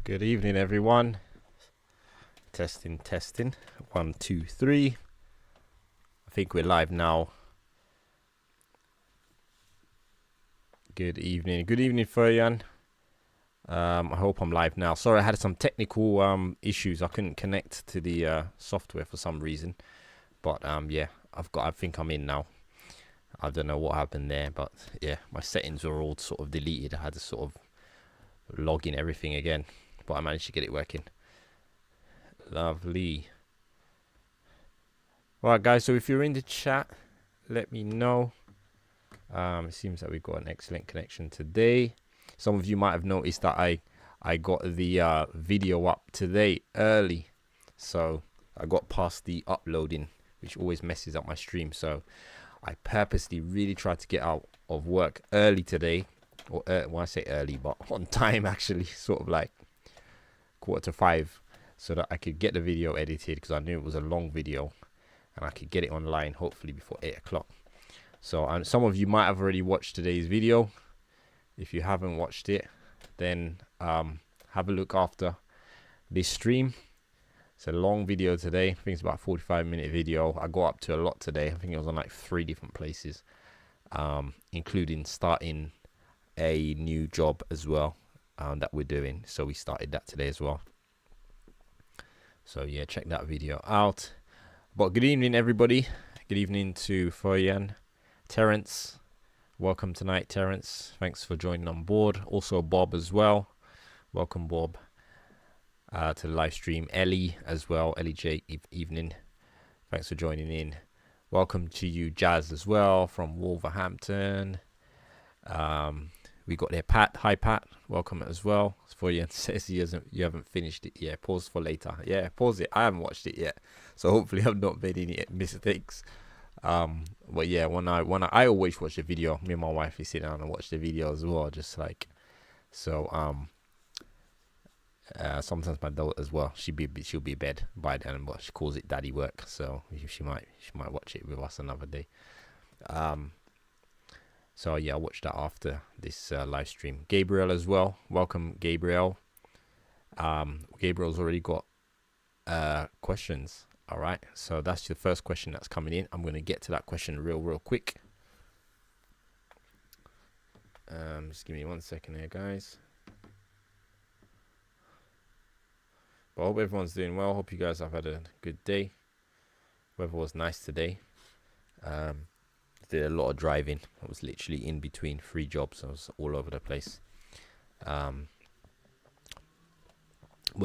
Good evening, everyone. Testing, testing. 1, 2, 3. I think we're live now. Good evening. Good evening, Furyan. I hope I'm live now. Sorry, I had some technical issues. I couldn't connect to the software for some reason. But yeah, I think I'm in now. I don't know what happened there, but yeah, my settings were all sort of deleted. I had to sort of log in everything again, but I managed to get it working. Lovely. Alright, guys, so if you're in the chat, let me know. It seems that we've got an excellent connection today. Some of you might have noticed that I got the video up today early, so I got past the uploading, which always messes up my stream. So I purposely really tried to get out of work early today, or when I say early, but on time actually, sort of like 4:45, so that I could get the video edited, because I knew it was a long video and I could get it online hopefully before 8 o'clock. So some of you might have already watched today's video. If you haven't watched it, then have a look after this stream. It's a long video today. I think it's about a 45-minute video. I got up to a lot today. I think it was on like 3 different places, including starting a new job as well that we're doing. So we started that today as well. So yeah, check that video out. But good evening, everybody. Good evening to Foyan, Terrence. Welcome tonight, Terrence. Thanks for joining on board. Also Bob as well. Welcome, Bob, to the live stream. Ellie as well. Ellie J, evening. Thanks for joining in. Welcome to you, Jazz, as well, from Wolverhampton. We got there, Pat. Hi, Pat. Welcome as well. Foyan says you haven't finished it yet. Pause for later. Yeah, pause it. I haven't watched it yet, so hopefully I've not made any mistakes. But yeah, when I always watch the video. Me and my wife, we sit down and watch the video as well, just like so. Sometimes my daughter as well. She'll be in bed by then, but she calls it daddy work, so she might watch it with us another day. So yeah, I'll watch that after this live stream. Gabriel as well. Welcome, Gabriel. Gabriel's already got questions. All right, so that's the first question that's coming in. I'm going to get to that question real quick. Just give me 1 second here, guys. But I hope everyone's doing well. Hope you guys have had a good day. Weather was nice today. Did a lot of driving. I was literally in between 3 jobs. I was all over the place. But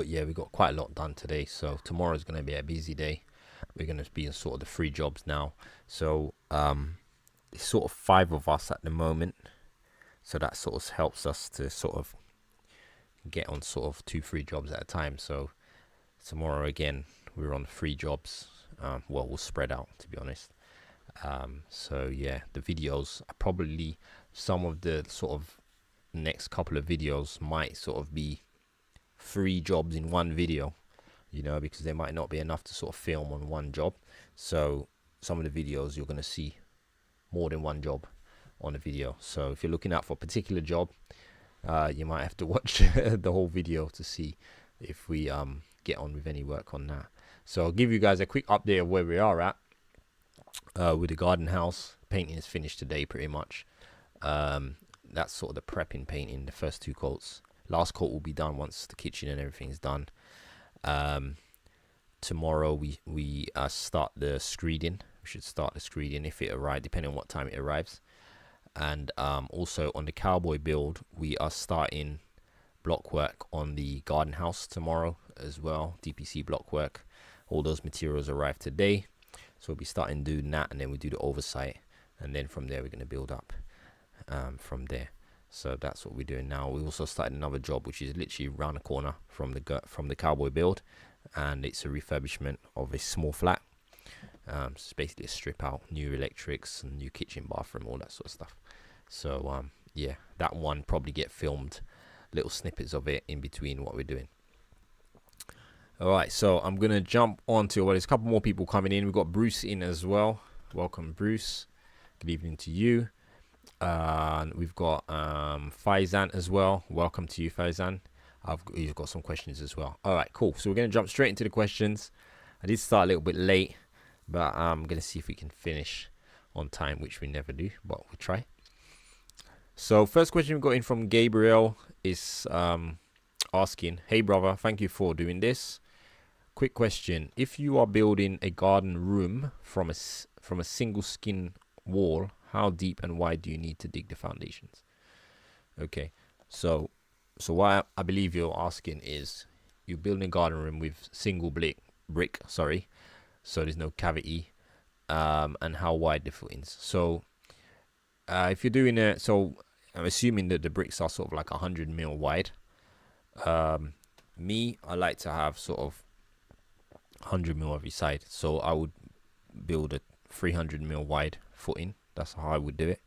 yeah, we got quite a lot done today. So tomorrow's going to be a busy day. We're going to be in sort of the 3 jobs now. So it's sort of 5 of us at the moment. So that sort of helps us to sort of get on sort of 2-3 jobs at a time. So tomorrow again, we're on 3 jobs. Well, we'll spread out, to be honest. So yeah, the videos are probably, some of the sort of next couple of videos might sort of be 3 jobs in one video, you know, because there might not be enough to sort of film on one job. So some of the videos you're going to see more than one job on a video. So if you're looking out for a particular job, you might have to watch the whole video to see if we get on with any work on that. So I'll give you guys a quick update of where we are at with the garden house. Painting is finished today pretty much. That's sort of the prepping painting, the first 2 coats. Last coat will be done once the kitchen and everything is done. Tomorrow we start the screeding. We should start the screeding if it arrives, depending on what time it arrives. And also on the cowboy build, we are starting block work on the garden house tomorrow as well. DPC block work. All those materials arrive today, so we'll be starting doing that, and then we do the oversight, and then from there we're going to build up from there. So that's what we're doing now. We also started another job which is literally around the corner from the cowboy build, and it's a refurbishment of a small flat. So it's basically a strip out, new electrics and new kitchen, bathroom, all that sort of stuff. So yeah, that one probably get filmed, little snippets of it in between what we're doing. All right, so I'm gonna jump on to, well, there's a couple more people coming in. We've got Bruce in as well. Welcome, Bruce. Good evening to you. We've got Faizan as well. Welcome to you, Faizan. you've got some questions as well. All right, cool. So we're going to jump straight into the questions. I did start a little bit late, but I'm going to see if we can finish on time, which we never do, but we'll try. So first question we got in from Gabriel is asking, hey brother, thank you for doing this. Quick question. If you are building a garden room from a single skin wall, how deep and wide do you need to dig the foundations? Okay, so what I believe you're asking is, you're building a garden room with single brick, sorry, so there's no cavity, and how wide the footings. So if you're doing it, so I'm assuming that the bricks are sort of like 100 mil wide. Me, I like to have sort of 100 mil every side, so I would build a 300 mil wide footing. That's how I would do it.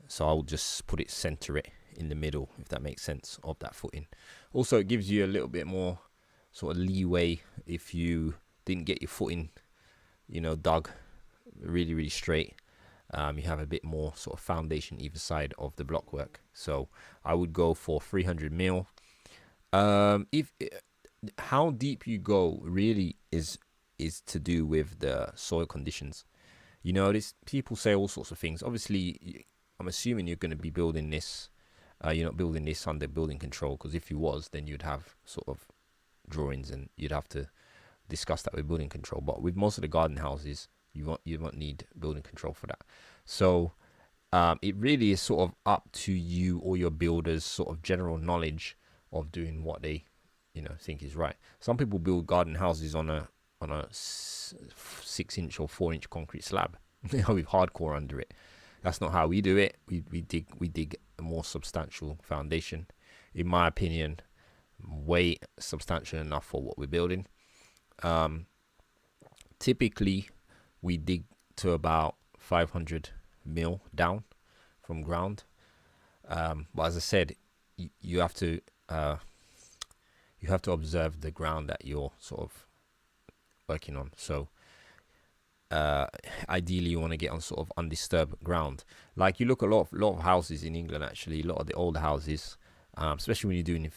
So I'll just center it in the middle, if that makes sense, of that footing. Also, it gives you a little bit more sort of leeway if you didn't get your footing, dug really, really straight. You have a bit more sort of foundation either side of the block work. So I would go for 300 mil. How deep you go really is to do with the soil conditions. People say all sorts of things. Obviously, I'm assuming you're going to be building this. You're not building this under building control, because if you was, then you'd have sort of drawings and you'd have to discuss that with building control. But with most of the garden houses, you won't need building control for that. So it really is sort of up to you or your builders' sort of general knowledge of doing what they think is right. Some people build garden houses on a 6-inch or 4-inch concrete slab with hardcore under it. That's not how we do it. We dig a more substantial foundation, in my opinion, way substantial enough for what we're building. Typically we dig to about 500 mil down from ground, but as I said, you have to observe the ground that you're sort of working on. So ideally you want to get on sort of undisturbed ground. Like, you look a lot of houses in England, actually, a lot of the older houses, especially when you're doing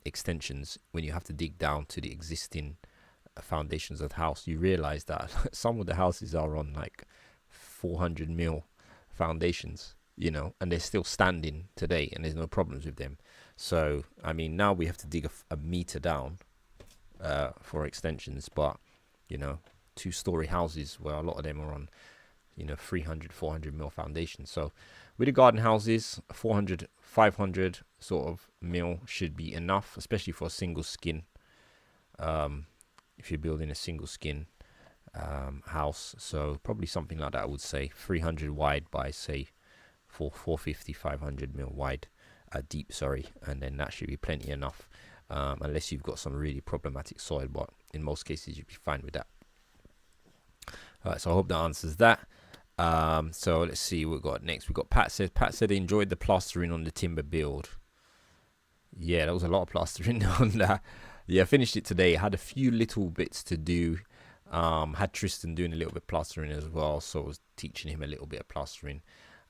extensions, when you have to dig down to the existing foundations of the house, you realize that some of the houses are on like 400 mil foundations, and they're still standing today, and there's no problems with them. So I mean, now we have to dig a meter down for extensions, but 2-story houses, where a lot of them are on 300, 400 mil foundations. So with the garden houses, 400, 500 sort of mil should be enough, especially for a single skin. If you're building a single skin house, so probably something like that, I would say 300 wide by, say, 450, 500 mil wide, deep, sorry, and then that should be plenty enough, unless you've got some really problematic soil, but in most cases you'd be fine with that. All right, so I hope that answers that. So let's see what we've got next. We've got Pat said he enjoyed the plastering on the timber build. Yeah, there was a lot of plastering on that. Yeah, I finished it today. I had a few little bits to do. Had Tristan doing a little bit of plastering as well, so I was teaching him a little bit of plastering.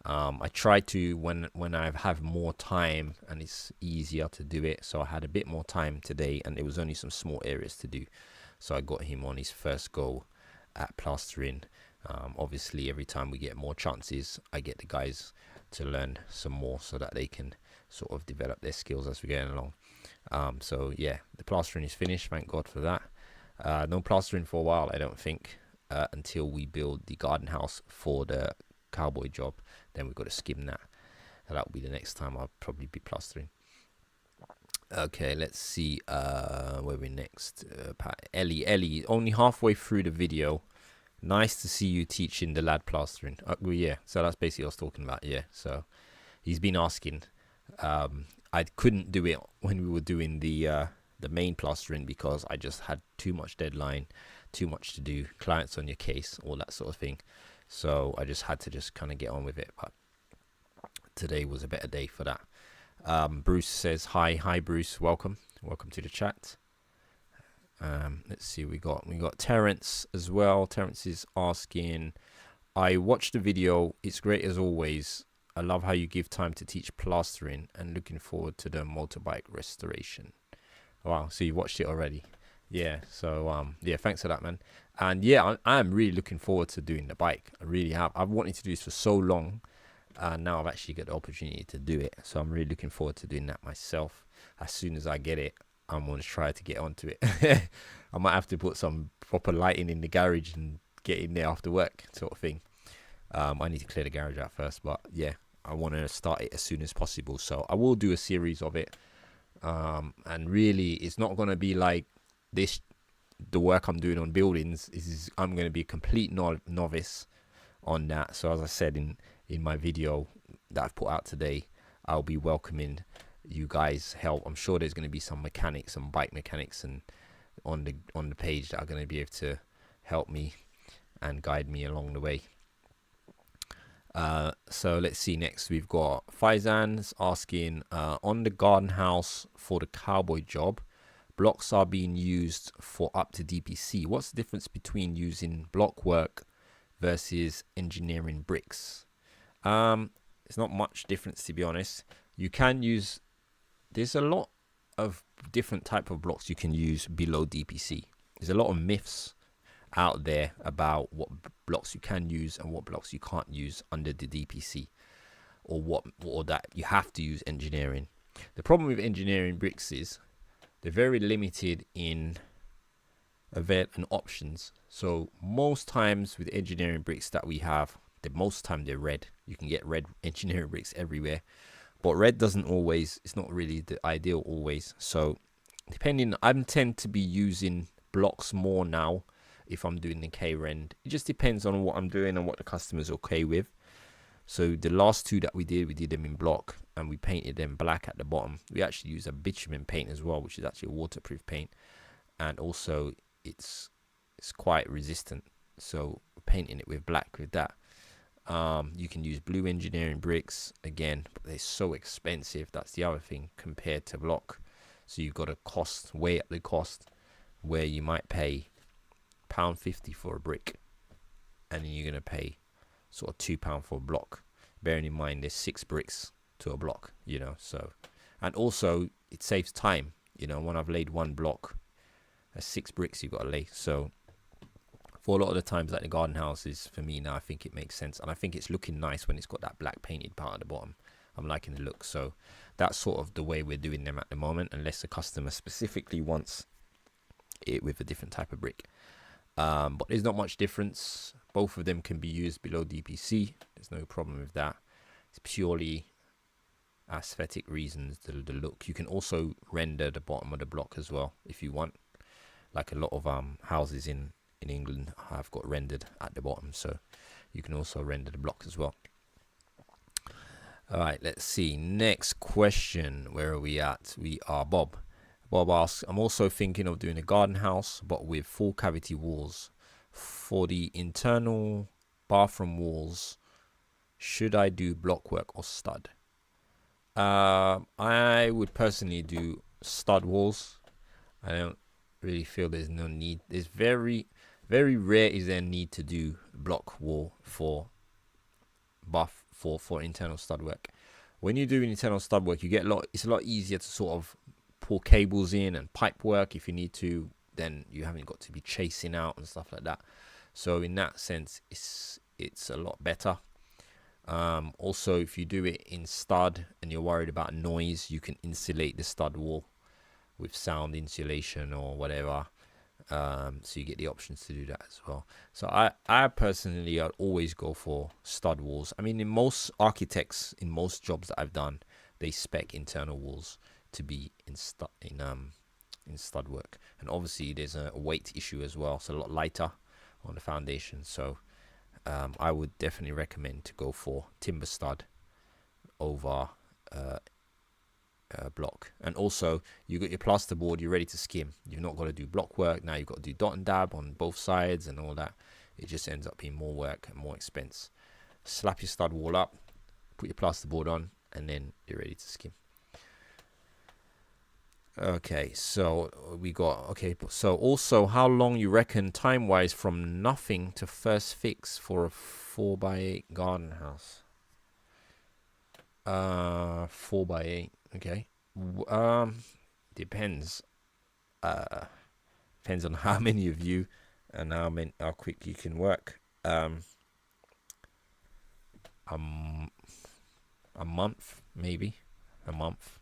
I try to, when I have more time and it's easier to do it, so I had a bit more time today, and there was only some small areas to do, so I got him on his first go at plastering. Obviously, every time we get more chances, I get the guys to learn some more so that they can sort of develop their skills as we're going along. So yeah, the plastering is finished, thank God for that. No plastering for a while, I don't think, until we build the garden house for the cowboy job. Then we've got to skim that, and that will be the next time I'll probably be plastering. Okay, let's see where we're next. Ellie, only halfway through the video. Nice to see you teaching the lad plastering. Well, yeah, so that's basically what I was talking about. Yeah, so he's been asking. I couldn't do it when we were doing the main plastering because I just had too much deadline, too much to do, clients on your case, all that sort of thing. So I just had to just kind of get on with it. But today was a better day for that. Bruce says hi Bruce, welcome to the chat. Let's see, we got Terrence as well. Terrence is asking, I watched the video, it's great as always. I love how you give time to teach plastering and looking forward to the motorbike restoration. Wow, so you watched it already. Yeah, so yeah, thanks for that, man. And yeah, I am really looking forward to doing the bike. I really have. I've wanted to do this for so long, and now I've actually got the opportunity to do it. So I'm really looking forward to doing that myself. As soon as I get it, I'm going to try to get onto it. I might have to put some proper lighting in the garage and get in there after work, sort of thing. I need to clear the garage out first, but yeah, I want to start it as soon as possible. So I will do a series of it. And really, it's not going to be like this. The work I'm doing on buildings I'm going to be a complete novice on that. So as I said in my video that I've put out today, I'll be welcoming you guys' help. I'm sure there's going to be some mechanics, some bike mechanics, and on the page that are going to be able to help me and guide me along the way. So let's see, next we've got Faizan's asking, on the garden house for the cowboy job, blocks are being used for up to DPC. What's the difference between using block work versus engineering bricks? It's not much difference, to be honest. You can use, there's a lot of different type of blocks you can use below DPC. There's a lot of myths out there about what blocks you can use and what blocks you can't use under the DPC, or that you have to use engineering. The problem with engineering bricks is they're very limited in event and options. So most times with engineering bricks that we have, most time they're red. You can get red engineering bricks everywhere, but red doesn't always, it's not really the ideal always. So depending, I tend to be using blocks more now if I'm doing the K-rend. It just depends on what I'm doing and what the customer's okay with. So the last two that we did them in block, and we painted them black at the bottom. We actually use a bitumen paint as well, which is actually a waterproof paint, and also it's quite resistant. So painting it with black with that. You can use blue engineering bricks again, but they're so expensive. That's the other thing compared to block. So you've got to weigh up the cost, where you might pay £1.50 for a brick, and then you're going to pay sort of £2 for a block, bearing in mind there's 6 bricks to a block, you know. So, and also it saves time, you know. When I've laid one block, that's 6 bricks you've got to lay. So for a lot of the times, like the garden houses, for me now, I think it makes sense, and I think it's looking nice when it's got that black painted part at the bottom. I'm liking the look. So that's sort of the way we're doing them at the moment, unless the customer specifically wants it with a different type of brick. But there's not much difference. Both of them can be used below DPC. There's no problem with that. It's purely aesthetic reasons, the look. You can also render the bottom of the block as well if you want. Like a lot of houses in England have got rendered at the bottom, so you can also render the block as well. All right, let's see. Next question. Where are we at? We are Bob. Bob asks, I'm also thinking of doing a garden house, but with full cavity walls. For the internal bathroom walls, should I do block work or stud? I would personally do stud walls. I don't really feel there's no need. There's very, very rare is there a need to do block wall for internal stud work. When you do internal stud work, you get it's a lot easier to sort of pull cables in and pipe work if you need to. Then you haven't got to be chasing out and stuff like that. So in that sense, it's a lot better. Also, if you do it in stud and you're worried about noise, you can insulate the stud wall with sound insulation or whatever. So you get the options to do that as well. So I personally, I'd always go for stud walls. I mean, in most architects, in most jobs that I've done, they spec internal walls to be in stud work. And obviously there's a weight issue as well, so a lot lighter on the foundation. So I would definitely recommend to go for timber stud over block. And also, you got your plasterboard, you're ready to skim. You've not got to do block work now. You've got to do dot and dab on both sides and all that. It just ends up being more work and more expense. Slap your stud wall up, put your plasterboard on, and then you're ready to skim. Okay, so we got, okay, so also how long you reckon time wise from nothing to first fix for a 4x8 garden house? 4x8. Okay. Depends. Depends on how many of you and how quick you can work. A month, maybe a month.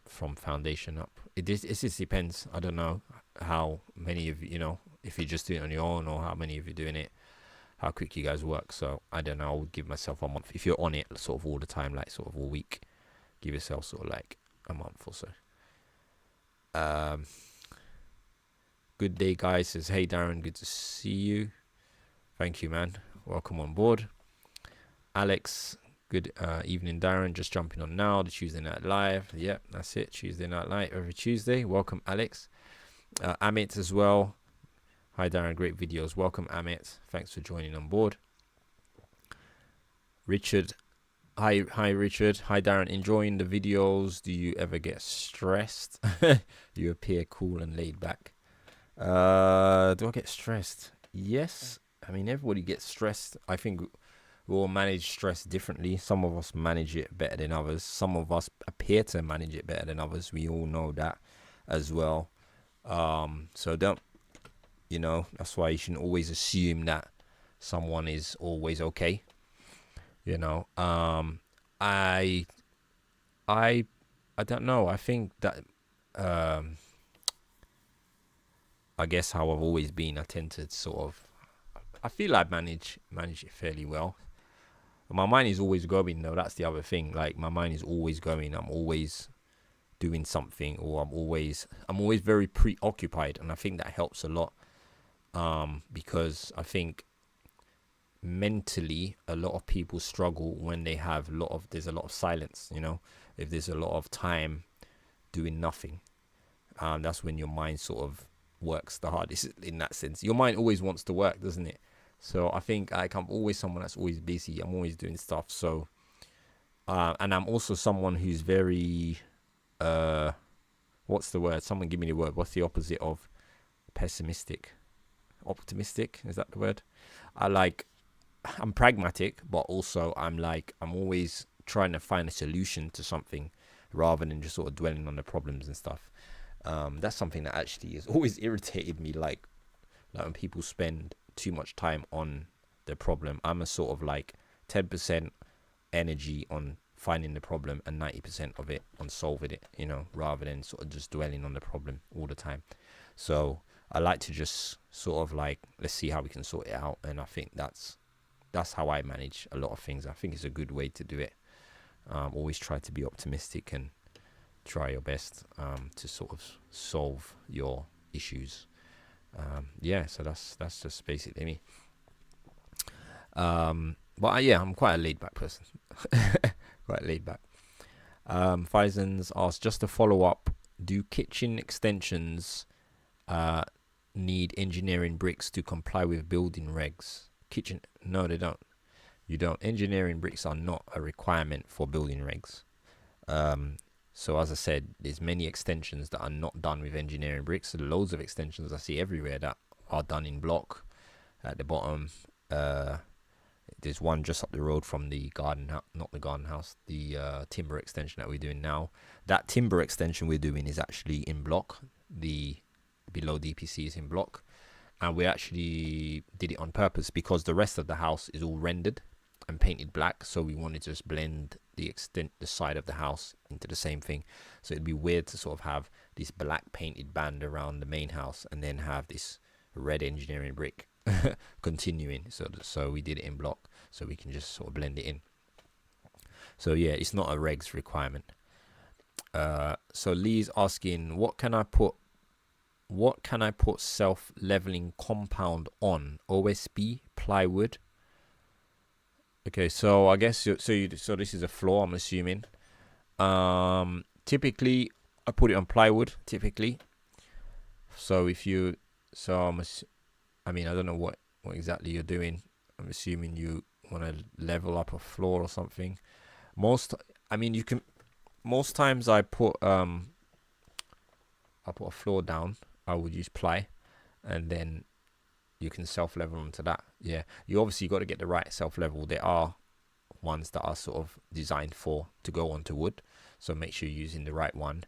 From foundation up. It just depends. I don't know how many of you, if you're just doing it on your own, or how many of you doing it, how quick you guys work. So I don't know. I would give myself a month. If you're on it sort of all the time, like sort of all week, give yourself sort of like a month or so. Good day, guys. Says, hey Darren, good to see you. Thank you, man. Welcome on board. Alex, good evening, Darren. Just jumping on now. The Tuesday Night Live. Yep, that's it. Tuesday Night Live every Tuesday. Welcome, Alex. Amit as well. Hi, Darren. Great videos. Welcome, Amit. Thanks for joining on board. Richard. Hi, Richard. Hi, Darren. Enjoying the videos. Do you ever get stressed? You appear cool and laid back. Do I get stressed? Yes. I mean, everybody gets stressed. I think we all manage stress differently. Some of us manage it better than others. Some of us appear to manage it better than others. We all know that as well. So don't, that's why you shouldn't always assume that someone is always okay. I don't know. I think that, I guess how I've always been, I tend to I feel I manage it fairly well. My mind is always going though. That's the other thing. Like my mind is always going. I'm always doing something, or I'm always very preoccupied, and I think that helps a lot. Because I think mentally a lot of people struggle when they have there's a lot of silence. If there's a lot of time doing nothing, that's when your mind sort of works the hardest in that sense. Your mind always wants to work, doesn't it? So I think I'm always someone that's always busy. I'm always doing stuff. So, and I'm also someone who's very, what's the word? Someone give me the word. What's the opposite of pessimistic? Optimistic? Is that the word? I'm pragmatic, but also I'm always trying to find a solution to something rather than just sort of dwelling on the problems and stuff. That's something that actually has always irritated me. Like when people spend too much time on the problem. I'm a sort of 10% energy on finding the problem and 90% of it on solving it, rather than sort of just dwelling on the problem all the time. So I like to just sort of let's see how we can sort it out. And I think that's how I manage a lot of things. I think it's a good way to do it. Always try to be optimistic and try your best to sort of solve your issues. So that's just basically me. But I'm quite a laid back person. Quite laid back. Faison's asked, just to follow up, do kitchen extensions need engineering bricks to comply with building regs? No, they don't. You don't. Engineering bricks are not a requirement for building regs. So as I said, there's many extensions that are not done with engineering bricks. So loads of extensions I see everywhere that are done in block at the bottom. There's one just up the road from the the timber extension that we're doing now. That timber extension we're doing is actually in block. The below DPC is in block. And we actually did it on purpose because the rest of the house is all rendered and painted black, so we wanted to just blend the side of the house into the same thing. So it'd be weird to sort of have this black painted band around the main house and then have this red engineering brick continuing. So we did it in block so we can just sort of blend it in. So yeah, it's not a regs requirement. So Lee's asking, what can I put self-leveling compound on? OSB, plywood? Okay, so I guess so this is a floor, I'm assuming. Typically I put it on plywood typically. So I don't know what exactly you're doing. I'm assuming you want to level up a floor or something. Most times I put a floor down. I would use ply, and then you can self-level onto that. Yeah, you obviously got to get the right self-level. There are ones that are sort of designed to go onto wood. So make sure you're using the right one.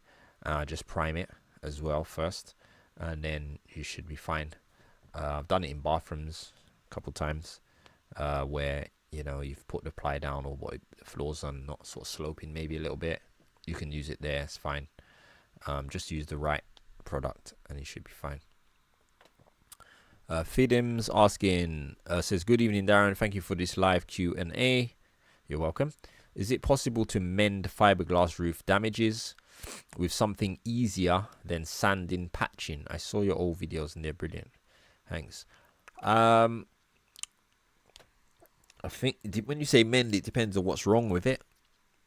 Just prime it as well first, and then you should be fine. I've done it in bathrooms a couple times, where you've put the ply down, or what the floors are not sort of sloping maybe a little bit. You can use it there, it's fine. Just use the right product and you should be fine. Fidims asking, says, good evening Darren, thank you for this live Q&A. You're welcome. Is it possible to mend fiberglass roof damages with something easier than sanding patching? I saw your old videos and they're brilliant. Thanks. I think when you say mend, it depends on what's wrong with it.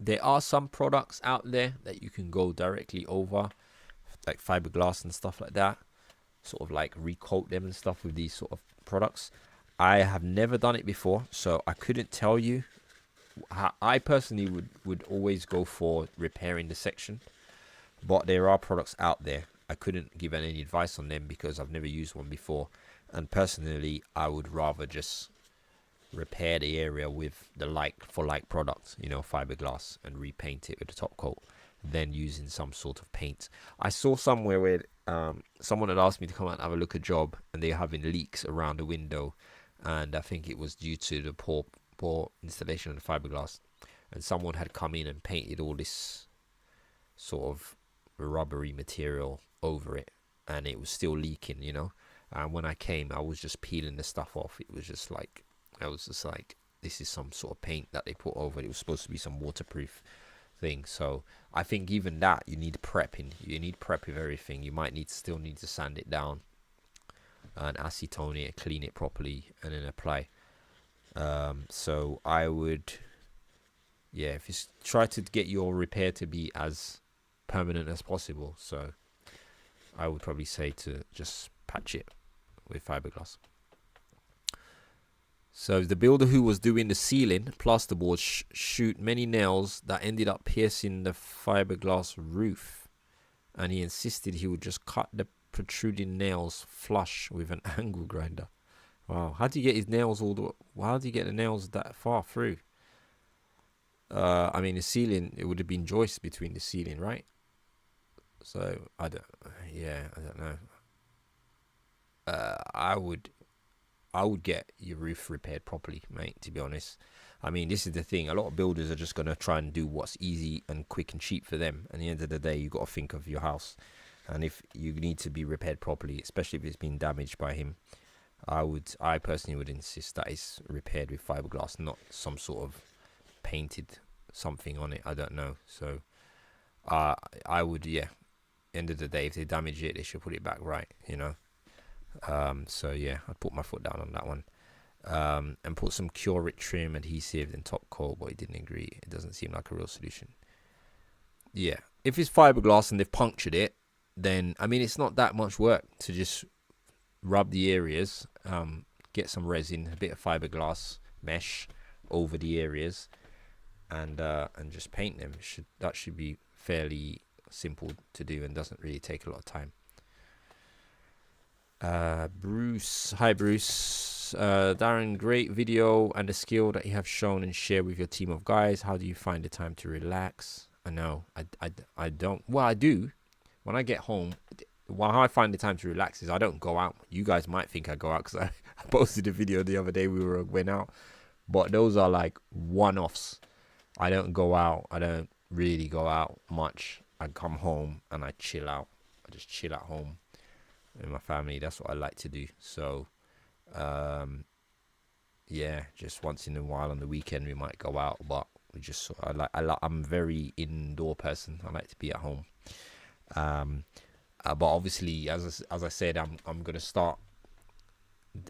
There are some products out there that you can go directly over, like fiberglass and stuff like that, sort of like recoat them and stuff with these sort of products. I have never done it before, so I couldn't tell you. I personally would always go for repairing the section, but there are products out there. I couldn't give any advice on them because I've never used one before, and personally I would rather just repair the area with the like for like product, fiberglass, and repaint it with a top coat, then using some sort of paint. I saw somewhere where someone had asked me to come out and have a look at a job, and they're having leaks around the window, and I think it was due to the poor installation of the fiberglass, and someone had come in and painted all this sort of rubbery material over it, and it was still leaking, and when I came, I was just peeling the stuff off. It was just like, this is some sort of paint that they put over it. It was supposed to be some waterproof thing. So I think even that, you need prepping. You need prep with everything. You might still need to sand it down and acetone it, clean it properly, and then apply. So I would, if you try to get your repair to be as permanent as possible, so I would probably say to just patch it with fiberglass. So the builder who was doing the ceiling plasterboard shoot many nails that ended up piercing the fiberglass roof, and he insisted he would just cut the protruding nails flush with an angle grinder. Wow, how do you get his nails how do you get the nails that far through? I mean, the ceiling, it would have been joists between the ceiling, right? So I don't know. I would get your roof repaired properly, mate, to be honest. I mean, this is the thing. A lot of builders are just going to try and do what's easy and quick and cheap for them. At the end of the day, you got to think of your house. And if you need to be repaired properly, especially if it's been damaged by him, I personally would insist that it's repaired with fiberglass, not some sort of painted something on it. I don't know. So I would, end of the day, if they damage it, they should put it back right, So I'd put my foot down on that one, and put some Cure It trim adhesive and top coat, but he didn't agree. It doesn't seem like a real solution. If it's fiberglass and they've punctured it, then I mean, it's not that much work to just rub the areas, get some resin, a bit of fiberglass mesh over the areas, and just paint them. That should be fairly simple to do and doesn't really take a lot of time. Bruce, hi Bruce. Darren, great video and the skill that you have shown and share with your team of guys. How do you find the time to relax? I know I don't. Well, I do. When I get home, how I find the time to relax is I don't go out. You guys might think I go out because I posted a video the other day. Went out, but those are like one-offs. I don't go out. I don't really go out much. I come home and I chill out. I just chill at home with my family. That's what I like to do. So just once in a while on the weekend we might go out, but we just I'm a very indoor person. I like to be at home. But obviously, as I said, I'm gonna start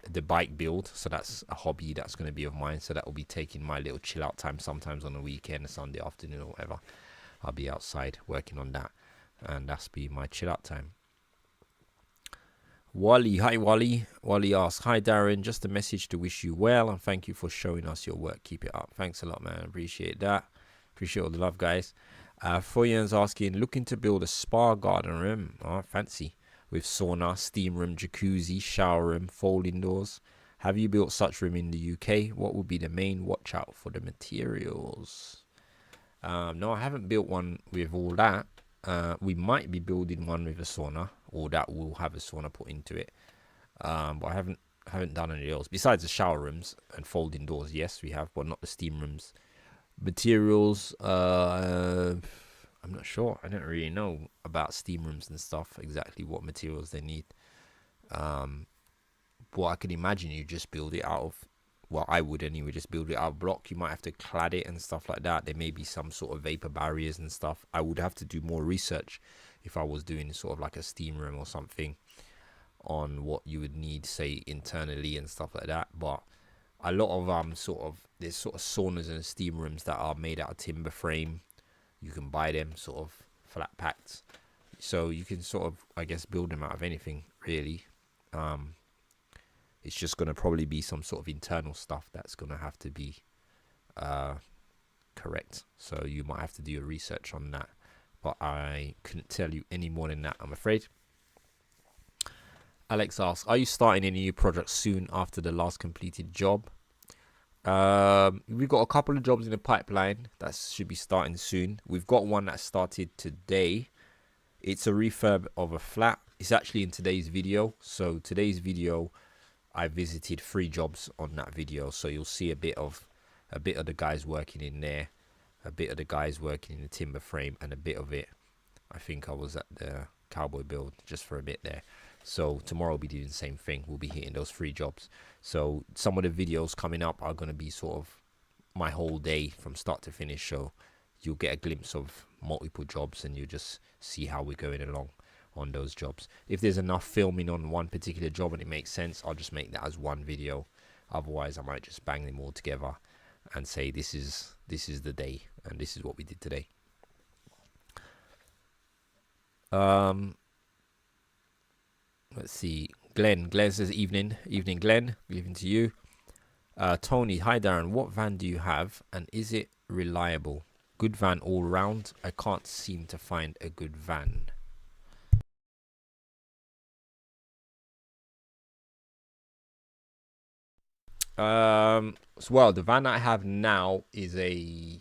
the bike build, so that's a hobby that's gonna be of mine. So that will be taking my little chill out time. Sometimes on the weekend, a Sunday afternoon or whatever, I'll be outside working on that, and that's be my chill out time. Wally, hi Wally. Wally asks, hi Darren, just a message to wish you well and thank you for showing us your work. Keep it up. Thanks a lot, man. Appreciate that. Appreciate all the love, guys. Foyan's asking, looking to build a spa garden room. Oh, fancy. With sauna, steam room, jacuzzi, shower room, folding doors. Have you built such room in the UK? What would be the main watch out for the materials? No, I haven't built one with all that. We might be building one with a sauna, or that will have a sauna put into it. But I haven't done any else besides the shower rooms and folding doors. Yes, we have, but not the steam rooms. Materials, I'm not sure. I don't really know about steam rooms and stuff, exactly what materials they need. But I can imagine you just build it out of, well, I would anyway, just build it out of block. You might have to clad it and stuff like that. There may be some sort of vapor barriers and stuff. I would have to do more research if I was doing sort of like a steam room or something on what you would need, say, internally and stuff like that. But a lot of there's sort of saunas and steam rooms that are made out of timber frame. You can buy them sort of flat packed, so you can sort of, I guess, build them out of anything really. It's just going to probably be some sort of internal stuff that's going to have to be correct. So you might have to do your research on that. But I couldn't tell you any more than that, I'm afraid. Alex asks, are you starting any new projects soon after the last completed job? We've got a couple of jobs in the pipeline that should be starting soon. We've got one that started today. It's a refurb of a flat. It's actually in today's video. So today's video, I visited 3 jobs on that video, so you'll see a bit of the guys working in there, a bit of the guys working in the timber frame, and a bit of it. I think I was at the cowboy build just for a bit there. So tomorrow we'll be doing the same thing. We'll be hitting those 3 jobs. So some of the videos coming up are going to be sort of my whole day from start to finish. So you'll get a glimpse of multiple jobs and you just see how we're going along on those jobs. If there's enough filming on one particular job and it makes sense, I'll just make that as one video. Otherwise, I might just bang them all together and say this is the day and this is what we did today. Let's see. Glenn says evening, Glenn. Evening to you. Tony, hi Darren. What van do you have and is it reliable? Good van all round. I can't seem to find a good van. Well, the van I have now is a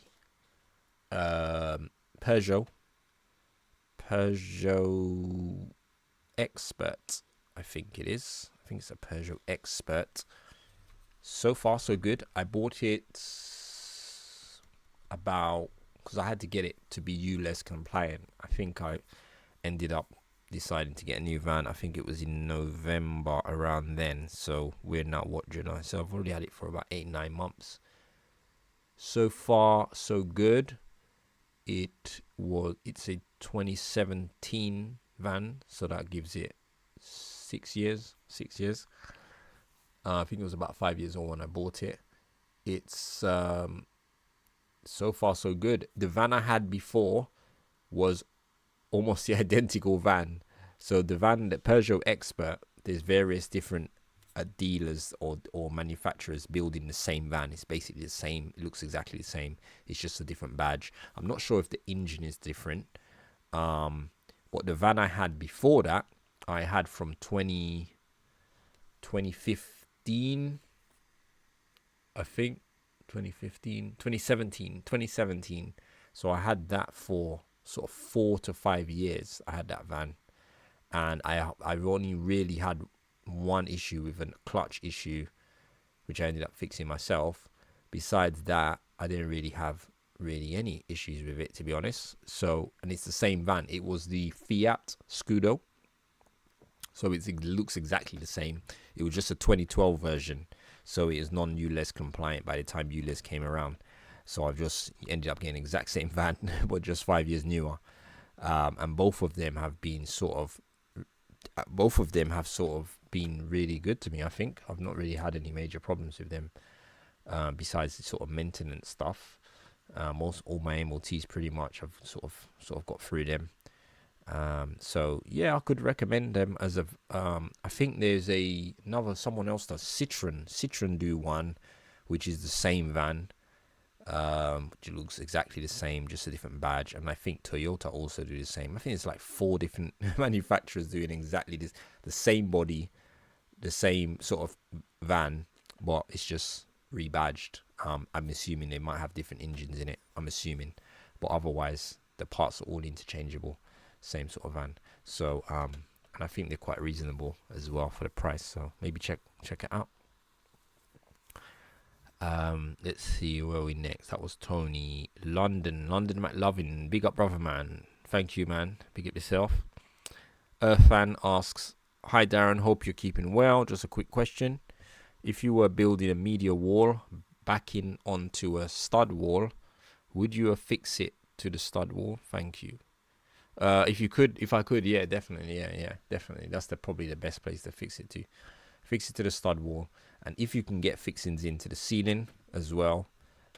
Peugeot Expert, I think it is. I think it's a Peugeot Expert. So far, so good. I bought it about, because I had to get it to be ULEZ compliant. I think I ended up deciding to get a new van. I think it was in November around then. So we're now what, July? So I've already had it for about 8-9 months. So far, so good. It's a 2017 van, so that gives it 6 years. I think it was about 5 years old when I bought it. It's so far so good. The van I had before was almost the identical van. So the Peugeot Expert, there's various different dealers or manufacturers building the same van. It's basically the same. It looks exactly the same. It's just a different badge. I'm not sure if the engine is different. But the van I had before that, I had from 2015, I think, 2017. So I had that for sort of 4 to 5 years. I had that van, and I've only really had one issue with a clutch issue, which I ended up fixing myself. Besides that, I didn't really have any issues with it, to be honest. So, and it's the same van. It was the Fiat Scudo, so it looks exactly the same. It was just a 2012 version, so it is non-ULEZ compliant by the time ULEZ came around. So I've just ended up getting the exact same van, but just 5 years newer. And both of them have sort of been really good to me. I think I've not really had any major problems with them, besides the sort of maintenance stuff. All my MOTs pretty much I've sort of got through them. So yeah, I could recommend them as a. I think there's someone else does Citroen do one, which is the same van. Which looks exactly the same, just a different badge. And I think Toyota also do the same. I think it's like 4 different manufacturers doing exactly the same body, the same sort of van, but it's just rebadged. I'm assuming they might have different engines in it. I'm assuming, but otherwise the parts are all interchangeable, same sort of van. So and I think they're quite reasonable as well for the price. So maybe check it out. Let's see, where are we next? That was Tony. London McLovin, big up brother man. Thank you, man. Big up yourself. Fan asks, hi Darren, hope you're keeping well. Just a quick question. If you were building a media wall backing onto a stud wall, would you affix it to the stud wall? Thank you. If I could, yeah, definitely, yeah, definitely. That's probably the best place to fix it to. Fix it to the stud wall, and if you can get fixings into the ceiling as well,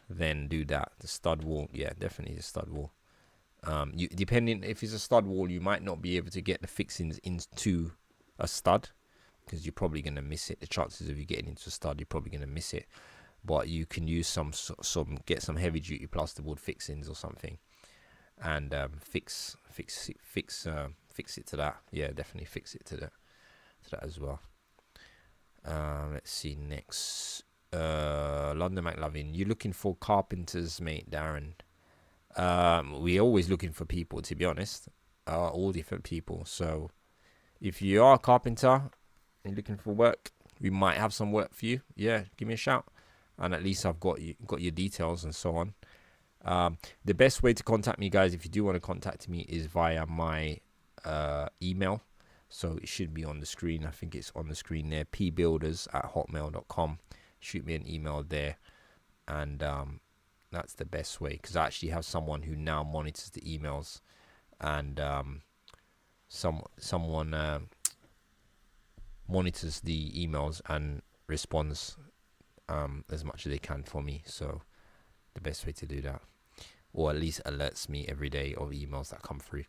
then do that. The stud wall, yeah, definitely the stud wall. You depending if it's a stud wall, you might not be able to get the fixings into a stud because you're probably gonna miss it. The chances of you getting into a stud, you're probably gonna miss it. But you can use some get some heavy duty plasterboard fixings or something, and fix it to that. Yeah, definitely fix it to that as well. Let's see next. London McLovin, you looking for carpenters, mate, Darren? We're always looking for people, to be honest. All different people. So if you are a carpenter and looking for work, we might have some work for you. Yeah, give me a shout, and at least I've got your details and so on. The best way to contact me, guys, if you do want to contact me, is via my email. So it should be on the screen. I think it's on the screen there. pbuilders@hotmail.com. Shoot me an email there, and that's the best way, because I actually have someone who now monitors the emails, and someone monitors the emails and responds as much as they can for me. So the best way to do that, or at least alerts me every day of emails that come through.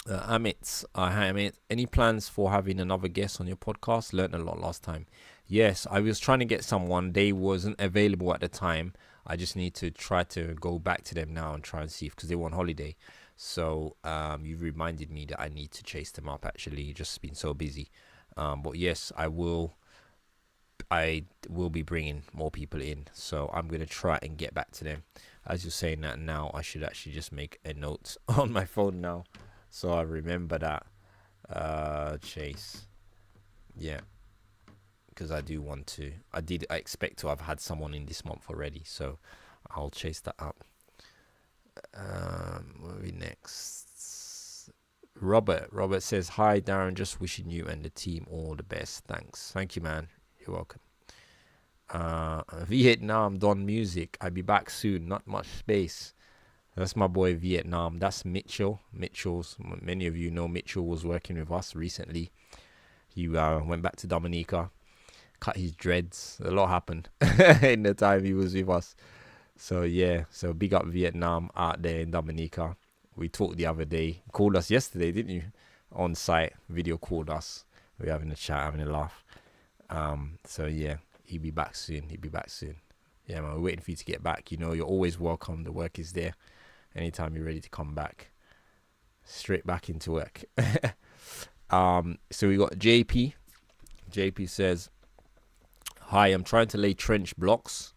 Amit, hi Amit. Any plans for having another guest on your podcast? Learned a lot last time. Yes, I was trying to get someone. They wasn't available at the time. I just need to try to go back to them now and try and see, because they were on holiday. So you reminded me that I need to chase them up. Actually, just been so busy. But yes, I will be bringing more people in. So I'm gonna try and get back to them. As you're saying that now, I should actually just make a note on my phone now, so I remember that. Chase, yeah, because I do want to. I expect to have had someone in this month already, so I'll chase that up. Where are we next? Robert says, hi Darren, just wishing you and the team all the best. Thank you, man. You're welcome. Vietnam Don Music, I'll be back soon. Not much space. That's my boy Vietnam. That's Mitchell's. Many of you know Mitchell was working with us recently. He went back to Dominica, cut his dreads. A lot happened in the time he was with us. So yeah, so big up Vietnam out there in Dominica. We talked the other day. Called us yesterday, didn't you? On site, video called us. We're having a chat, having a laugh. So yeah, he'll be back soon. Yeah, man, we're waiting for you to get back. You know, you're always welcome. The work is there. Anytime you're ready to come back, straight back into work. So we got JP. JP says, hi, I'm trying to lay trench blocks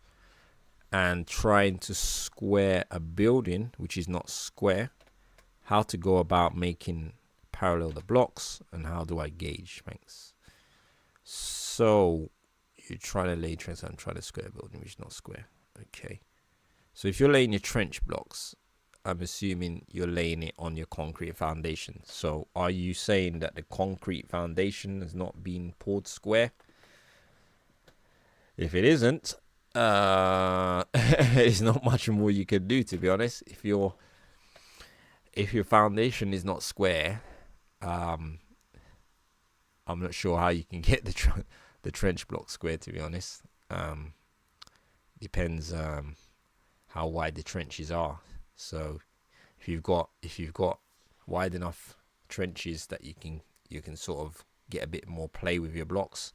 and trying to square a building which is not square. How to go about making parallel the blocks, and how do I gauge? Thanks. So you're trying to lay trench and try to square a building which is not square. Okay. So if you're laying your trench blocks, I'm assuming you're laying it on your concrete foundation. So are you saying that the concrete foundation has not been poured square? If it isn't, there's not much more you can do, to be honest. If your foundation is not square, I'm not sure how you can get the trench block square, to be honest. Depends how wide the trenches are. So if you've got wide enough trenches that you can sort of get a bit more play with your blocks.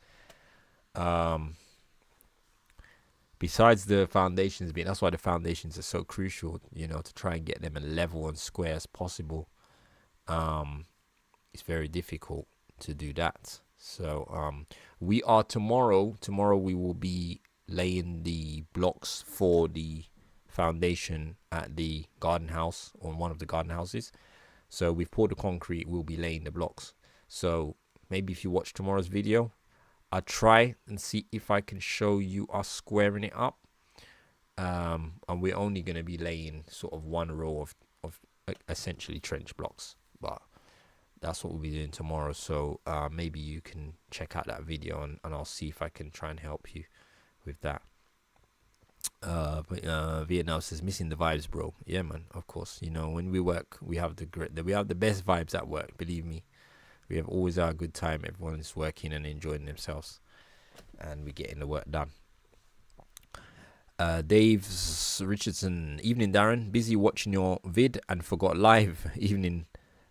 Besides the foundations being, that's why the foundations are so crucial, you know, to try and get them as level and square as possible. It's very difficult to do that. So we are tomorrow we will be laying the blocks for the foundation at the garden house, on one of the garden houses. So we've poured the concrete, we'll be laying the blocks. So maybe if you watch tomorrow's video, I'll try and see if I can show you us squaring it up. And we're only going to be laying sort of one row of essentially trench blocks, but that's what we'll be doing tomorrow. So maybe you can check out that video, and I'll see if I can try and help you with that. But Vietnam says, missing the vibes, bro. Yeah, man, of course. You know, when we work, we have the best vibes at work, believe me. We have always our good time. Everyone is working and enjoying themselves, and we're getting the work done. Dave Richardson, evening Darren, busy watching your vid and forgot live. Evening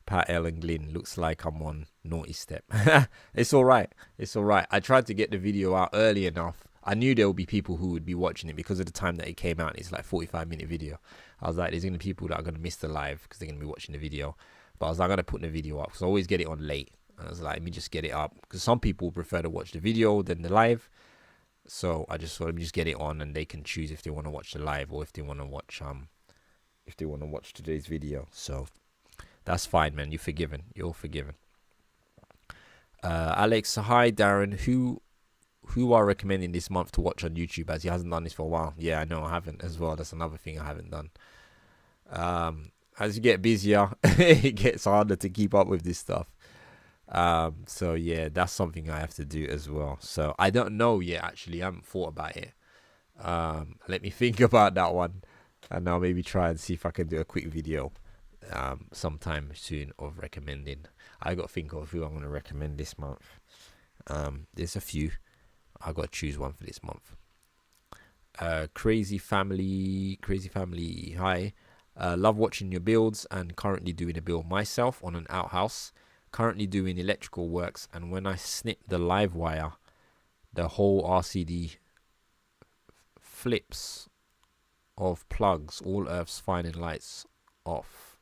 Pat, L and Glyn, looks like I'm on naughty step. It's alright, I tried to get the video out early enough. I knew there would be people who would be watching it because of the time that it came out. It's like 45-minute video. I was like, there's going to be people that are going to miss the live because they're going to be watching the video. But I was like, I'm going to put the video up because I always get it on late. And I was like, let me just get it up because some people prefer to watch the video than the live. So I just thought, let me just get it on, and they can choose if they want to watch the live or if they want to watch today's video. So that's fine, man. You're forgiven. Alex, hi Darren. Who are recommending this month to watch on YouTube, as he hasn't done this for a while? Yeah, I know, I haven't as well. That's another thing I haven't done. As you get busier, it gets harder to keep up with this stuff. So yeah, that's something I have to do as well. So I don't know yet, actually. I haven't thought about it. Let me think about that one, and I'll maybe try and see if I can do a quick video sometime soon of recommending. I got to think of who I'm going to recommend this month. There's a few. I got to choose one for this month. Crazy family, hi. Love watching your builds, and currently doing a build myself on an outhouse. Currently doing electrical works, and when I snip the live wire, the whole RCD flips of plugs, all earth's fine and lights off.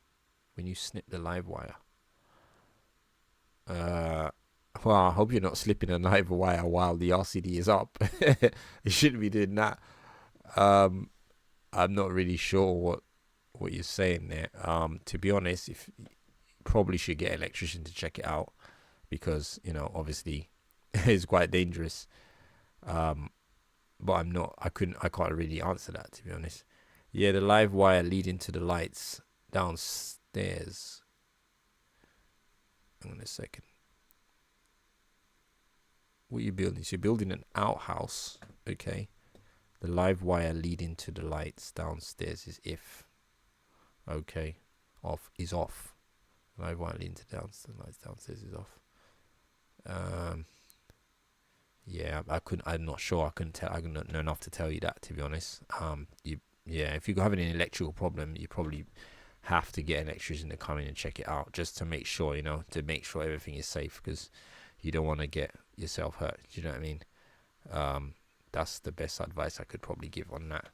When you snip the live wire. Well, I hope you're not slipping a live wire while the RCD is up. You shouldn't be doing that. I'm not really sure what you're saying there. To be honest, if probably should get an electrician to check it out, because obviously it's quite dangerous. But I can't really answer that, to be honest. Yeah, the live wire leading to the lights downstairs. Hang on a second. What are you building? So you're building an outhouse, okay? The live wire leading to the lights downstairs is off. Live wire leading to the lights downstairs is off. Yeah, I'm not sure. I couldn't tell. I don't know enough to tell you that, to be honest. If you're having an electrical problem, you probably have to get an electrician to come in and check it out, just to make sure, to make sure everything is safe, because you don't want to get yourself hurt. Do you know what I mean? That's the best advice I could probably give on that.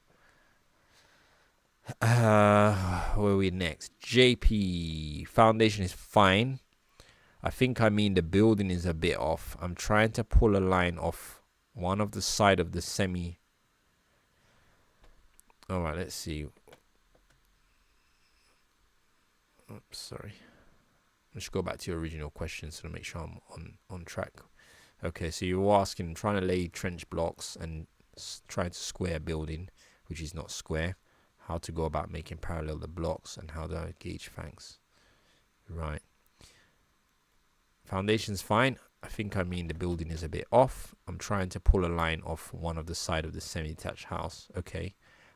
Where are we next? JP, foundation is fine. I think the building is a bit off. I'm trying to pull a line off one of the side of the semi. All right, let's see. Oops, sorry. Let's go back to your original question so to make sure I'm on track. Okay, so you were asking, trying to lay trench blocks and trying to square a building, which is not square. How to go about making parallel the blocks, and how do I gauge fangs. Right. Foundation's fine. I think the building is a bit off. I'm trying to pull a line off one of the side of the semi-detached house. Okay.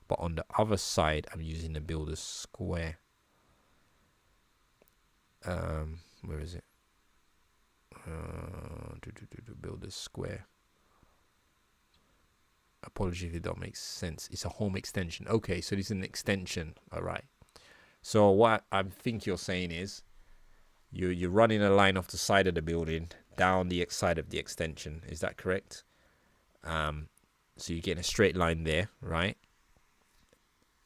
But on the other side, I'm using the builder's square. Where is it? Builder's square. Apologies if it don't make sense. It's a home extension. Okay, so this is an extension. All right. So what I think you're saying is you're running a line off the side of the building down the side of the extension. Is that correct? So you're getting a straight line there, right?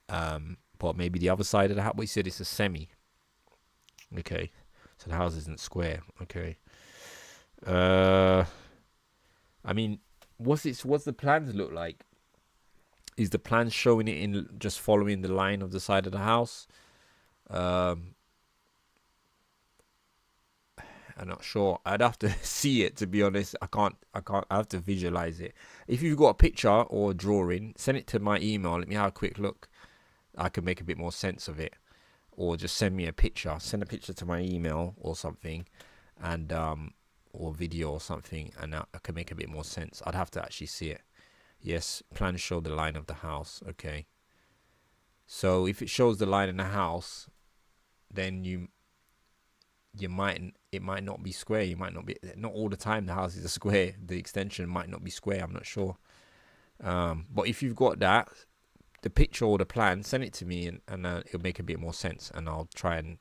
But maybe the other side of the house. We said it's a semi. Okay, so the house isn't square. Okay. Uh, I mean, what's the plans look like? Is the plan showing it in just following the line of the side of the house? Um, I'm not sure. I'd have to see it, to be honest. I can't. I have to visualize it. If you've got a picture or a drawing, send it to my email. Let me have a quick look. I can make a bit more sense of it. Or just send me a picture. Send a picture to my email or something, and or video or something, and I can make a bit more sense. I'd have to actually see it. Yes, plan show the line of the house. Okay. So if it shows the line in the house, then you might it might not be square. You might not be, not all the time the house is a square. The extension might not be square. I'm not sure. But if you've got that, the picture or the plan, send it to me, and it'll make a bit more sense, and I'll try and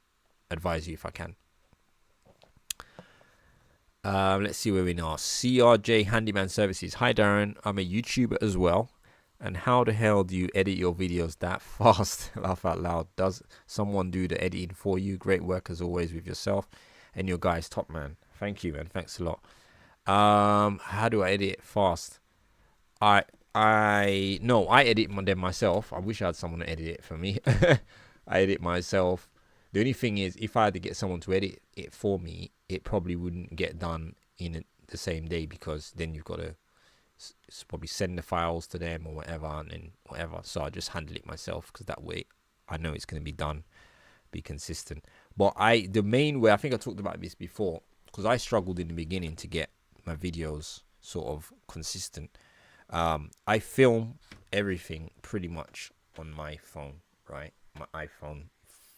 advise you if I can. Let's see where we are. CRJ Handyman Services. Hi Darren, I'm a YouTuber as well. And how the hell do you edit your videos that fast? Laugh out loud. Does someone do the editing for you? Great work as always with yourself and your guys. Top man. Thank you, man. Thanks a lot. How do I edit it fast? I edit them myself. I wish I had someone to edit it for me. I edit myself. The only thing is, if I had to get someone to edit it for me, it probably wouldn't get done in the same day, because then you've got to probably send the files to them or whatever, and then whatever. So I just handle it myself, because that way I know it's going to be done, be consistent. But the main way, I think I talked about this before, because I struggled in the beginning to get my videos sort of consistent. I film everything pretty much on my phone, right? My iPhone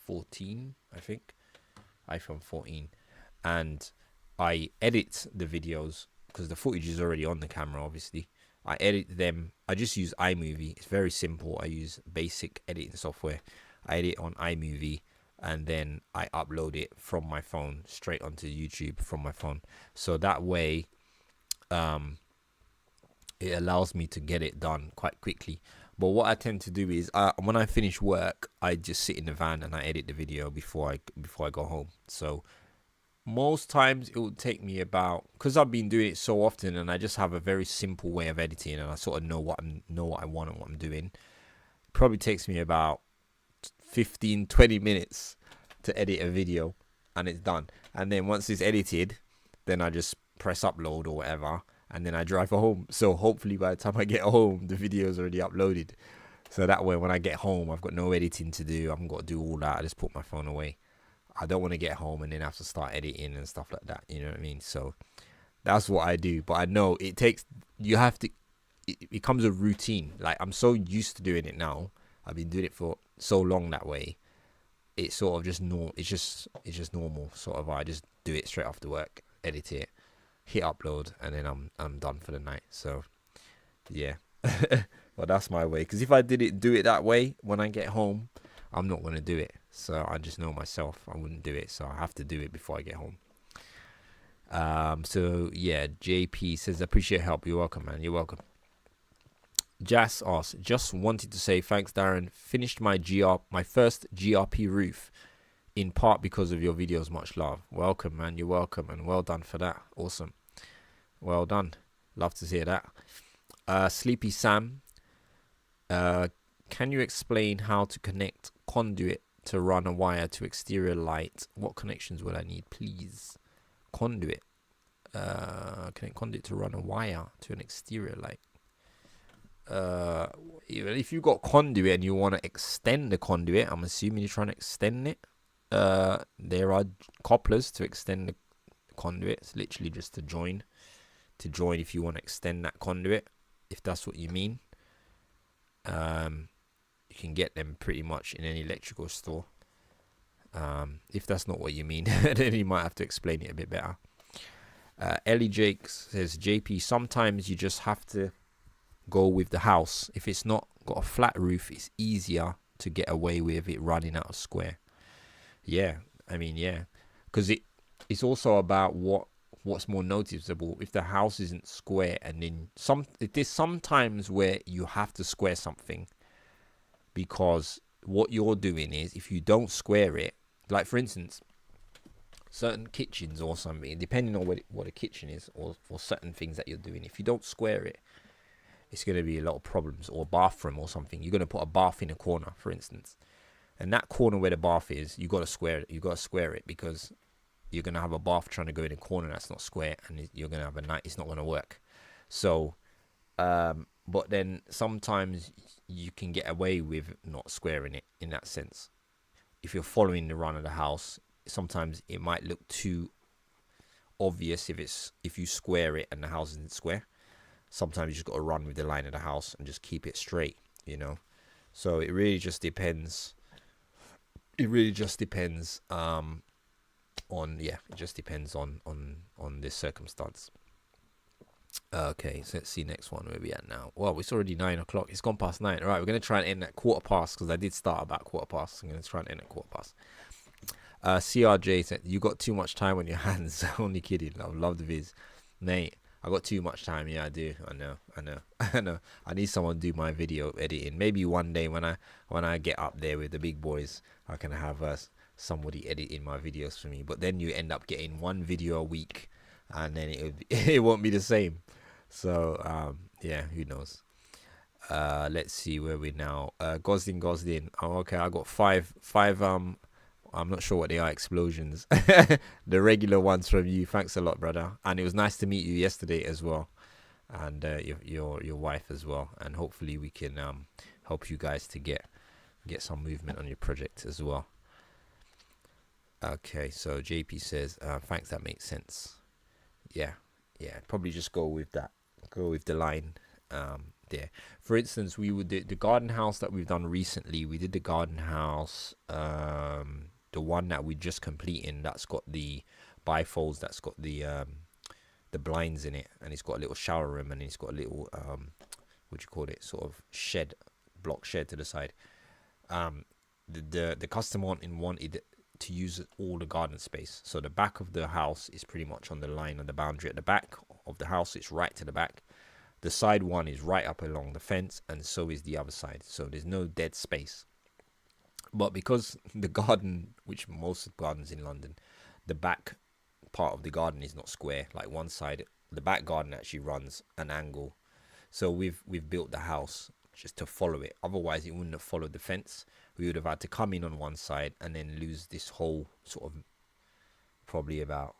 14, I think. iPhone 14. And I edit the videos, because the footage is already on the camera, obviously. I edit them. I just use iMovie. It's very simple. I use basic editing software. I edit on iMovie, and then I upload it from my phone straight onto YouTube from my phone. So that way, it allows me to get it done quite quickly. But what I tend to do is, when I finish work, I just sit in the van and I edit the video before I go home. So most times it will take me about, because I've been doing it so often, and I just have a very simple way of editing, and I sort of know what I want and what I'm doing. It probably takes me about 15-20 minutes to edit a video, and it's done. And then once it's edited, then I just press upload or whatever, and then I drive home. So hopefully by the time I get home, the video is already uploaded. So that way when I get home, I've got no editing to do. I haven't got to do all that. I just put my phone away. I don't want to get home and then have to start editing and stuff like that. You know what I mean? So that's what I do. But I know it becomes a routine. Like, I'm so used to doing it now. I've been doing it for so long that way. It's sort of just normal. It's just normal. Sort of, I just do it straight after work, edit it, hit upload, and then I'm done for the night. So yeah. Well, that's my way. Because if I do it that way, when I get home, I'm not going to do it. So I just know myself, I wouldn't do it. So I have to do it before I get home. So yeah, JP says, appreciate help. You're welcome, man. You're welcome. Jas asks, just wanted to say thanks, Darren. Finished my first GRP roof, in part because of your videos. Much love. Welcome, man. You're welcome, and well done for that. Awesome. Well done. Love to hear that. Sleepy Sam, can you explain how to connect conduit to run a wire to exterior light? What connections would I need, please? Conduit. Connect conduit to run a wire to an exterior light. If you've got conduit and you want to extend the conduit, I'm assuming you're trying to extend it. There are couplers to extend the conduit. It's literally just to join if you want to extend that conduit, if that's what you mean. You can get them pretty much in any electrical store. If that's not what you mean, then you might have to explain it a bit better. Ellie Jakes says, JP, sometimes you just have to go with the house. If it's not got a flat roof, it's easier to get away with it running out of square. Yeah, I mean, yeah, because it's also about what's more noticeable. If the house isn't square, and then there's sometimes where you have to square something, because what you're doing is, if you don't square it, like for instance, certain kitchens or something, depending on what a kitchen is, or for certain things that you're doing. If you don't square it, it's going to be a lot of problems. Or bathroom or something. You're going to put a bath in a corner, for instance, and that corner where the bath is, you got to square it. You got to square it, because you're going to have a bath trying to go in a corner that's not square, and you're going to have a night. It's not going to work. So, but then sometimes you can get away with not squaring it in that sense. If you're following the run of the house, sometimes it might look too obvious if you square it and the house isn't square. Sometimes you just got to run with the line of the house and just keep it straight, So it really just depends. It really just depends on this circumstance. Okay, so let's see next one. Where we at now? Well, it's already 9 o'clock. It's gone past 9. All right, we're going to try and end at 15:15, because I did start about 15:15. I'm going to try and end at 15:15. CRJ said, you got too much time on your hands. Only kidding. I love the viz. Mate, I got too much time. Yeah, I do. I know. I need someone to do my video editing. Maybe one day when I get up there with the big boys, I can have somebody editing my videos for me. But then you end up getting one video a week, and then it won't be the same. So yeah, who knows. Let's see where we now. Goslin. Oh, okay, I got five I'm not sure what they are, explosions. The regular ones from you. Thanks a lot, brother. And it was nice to meet you yesterday as well, and your wife as well. And hopefully we can help you guys to get some movement on your project as well. Okay, so JP says, thanks, that makes sense. Yeah, probably just go with that. Go with the line there. For instance, we would do the garden house that we've done recently. We did the garden house, the one that we just completing, that's got the bifolds, that's got the blinds in it, and it's got a little shower room, and it's got a little sort of block shed to the side. The customer wanted to use all the garden space, so the back of the house is pretty much on the line of the boundary. At the back of the house, it's right to the back. The side one is right up along the fence, and so is the other side, so there's no dead space. But because the garden, which most gardens in London, the back part of the garden is not square, like one side, the back garden actually runs an angle. So we've built the house just to follow it. Otherwise, it wouldn't have followed the fence. We would have had to come in on one side and then lose this whole sort of probably about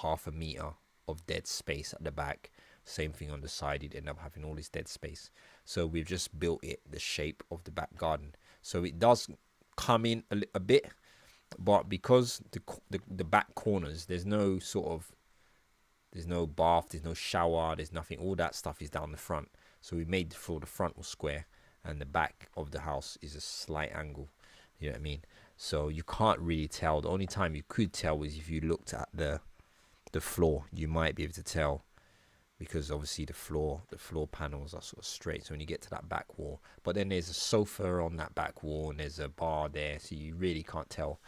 half a meter of dead space at the back. Same thing on the side, you'd end up having all this dead space. So we've just built it the shape of the back garden. So it does come in a bit, but because the back corners, there's no bath, there's no shower, there's nothing. All that stuff is down the front. So we made sure the front was square, and the back of the house is a slight angle. You know what I mean? So you can't really tell. The only time you could tell is if you looked at the floor. You might be able to tell, because obviously the floor panels are sort of straight. So when you get to that back wall, but then there's a sofa on that back wall, and there's a bar there, so you really can't tell.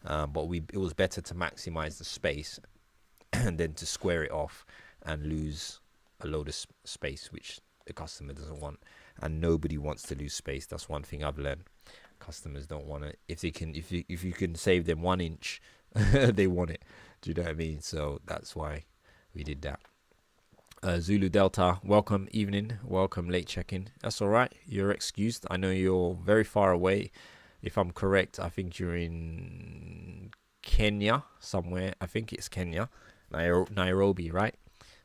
But it was better to maximize the space and then to square it off and lose a load of space, which the customer doesn't want, and nobody wants to lose space. That's one thing I've learned. Customers don't want it. If you can save them 1 inch, they want it. Do you know what I mean? So that's why we did that. Zulu Delta, welcome evening, welcome late check-in. That's all right, you're excused. I know you're very far away. If I'm correct, I think you're in Kenya somewhere. I think it's Kenya, Nairobi, right?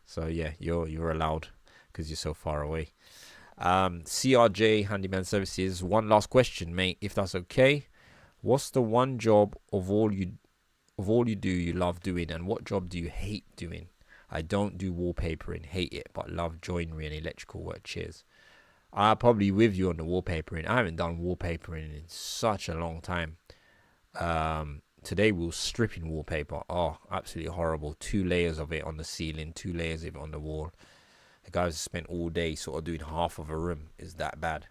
So yeah, you're allowed because you're so far away. CRJ Handyman Services, one last question, mate, if that's okay. What's the one job of all you do you love doing, and what job do you hate doing? I don't do wallpapering, hate it, but love joinery and electrical work. Cheers. I'm probably with you on the wallpapering. I haven't done wallpapering in such a long time. Today we were stripping wallpaper. Oh, absolutely horrible. 2 layers of it on the ceiling, 2 layers of it on the wall. The guys spent all day sort of doing half of a room. Is that bad?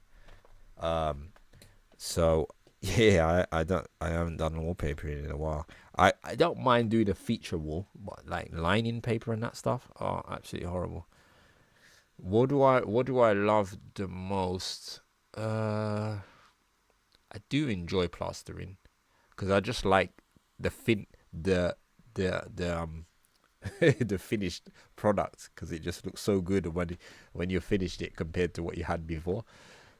So yeah, I haven't done wallpapering in a while. I don't mind doing a feature wall, but like lining paper and that stuff, oh, absolutely horrible. What do I love the most? I do enjoy plastering because I just like the the the finished product, because it just looks so good when you finished it compared to what you had before.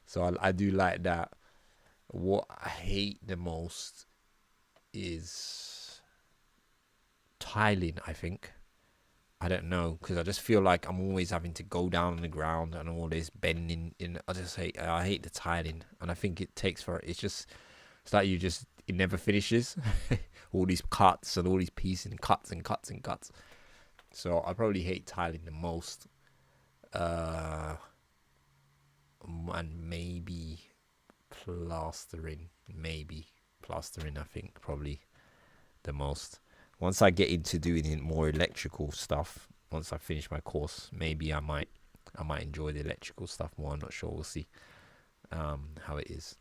So I do like that. What I hate the most is tiling, I think. I don't know, because I just feel like I'm always having to go down on the ground and all this bending in. I hate the tiling, and I think it takes for it's like it never finishes. All these cuts and all these pieces and cuts and cuts and cuts. So I probably hate tiling the most. And maybe plastering. I think probably the most. Once I get into doing more electrical stuff, once I finish my course, maybe I might enjoy the electrical stuff more. I'm not sure. We'll see how it is.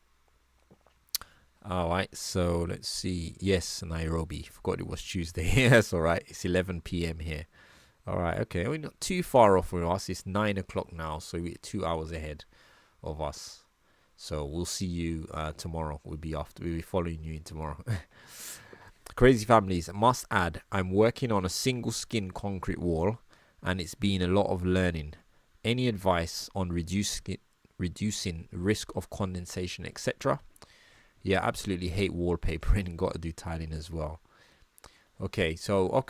All right, so let's see. Yes, Nairobi. Forgot it was Tuesday. That's all right. It's 11 p.m. here. All right, okay. We're not too far off from us. It's 9 o'clock now, so we're 2 hours ahead of us. So we'll see you tomorrow. We'll be following you in tomorrow. Crazy families. Must add, I'm working on a single skin concrete wall, and it's been a lot of learning. Any advice on reducing risk of condensation, etc.? Yeah, absolutely hate wallpapering and got to do tiling as well. Okay, so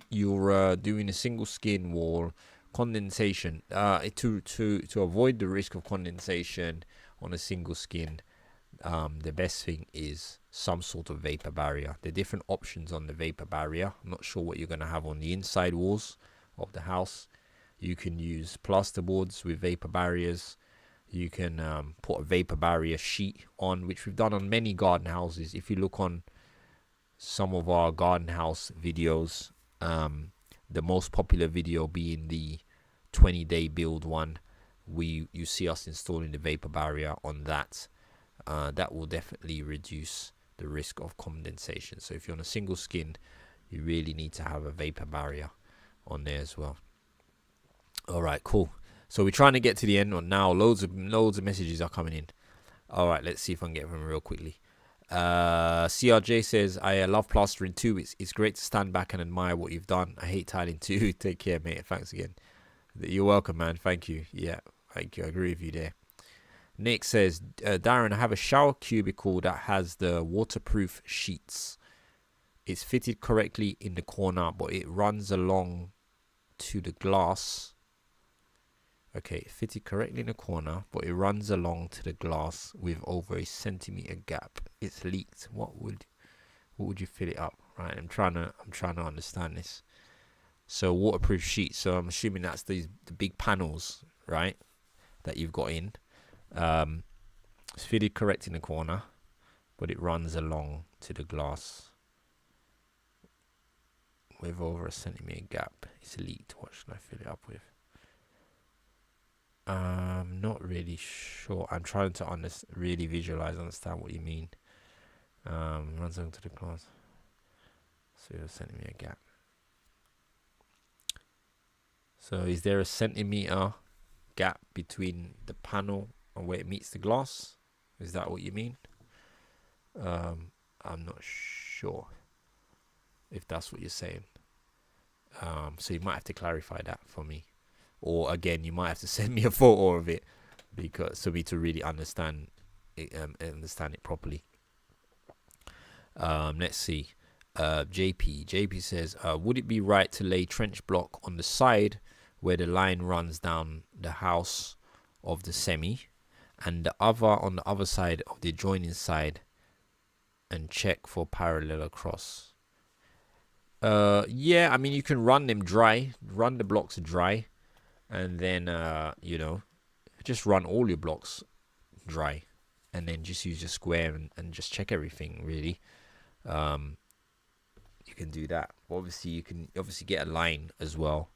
you're doing a single skin wall, condensation. To avoid the risk of condensation on a single skin, the best thing is some sort of vapor barrier. There are different options on the vapor barrier. I'm not sure what you're going to have on the inside walls of the house. You can use plasterboards with vapor barriers. You can put a vapor barrier sheet on, which we've done on many garden houses. If you look on some of our garden house videos, the most popular video being the 20-day build one, you see us installing the vapor barrier on that. That will definitely reduce the risk of condensation. So if you're on a single skin, you really need to have a vapor barrier on there as well. All right, cool. So we're trying to get to the end now. Loads of messages are coming in. All right, let's see if I can get them real quickly. CRJ says, I love plastering too. It's great to stand back and admire what you've done. I hate tiling too. Take care, mate. Thanks again. You're welcome, man. Thank you. Yeah, thank you. I agree with you there. Nick says, Darren, I have a shower cubicle that has the waterproof sheets. It's fitted correctly in the corner, but it runs along to the glass. Okay, fitted correctly in the corner, but it runs along to the glass with over a centimeter gap. It's leaked. What would you fill it up? Right, I'm trying to understand this. So waterproof sheets. So I'm assuming that's the big panels, right, that you've got in. It's fitted correct in the corner, but it runs along to the glass with over a centimeter gap. It's leaked. What should I fill it up with? Not really sure. I'm trying to really understand what you mean. Runs onto the glass. So a centimeter gap. So is there a centimeter gap between the panel and where it meets the glass? Is that what you mean? I'm not sure if that's what you're saying. So you might have to clarify that for me. Or again, you might have to send me a photo of it for me to really understand it properly. Let's see. JP says, would it be right to lay trench block on the side where the line runs down the house of the semi, and the other on the other side of the adjoining side, and check for parallel across? Yeah, I mean, you can run the blocks dry. And then, just run all your blocks dry. And then just use your square and just check everything, really. You can do that. Obviously, you can get a line as well.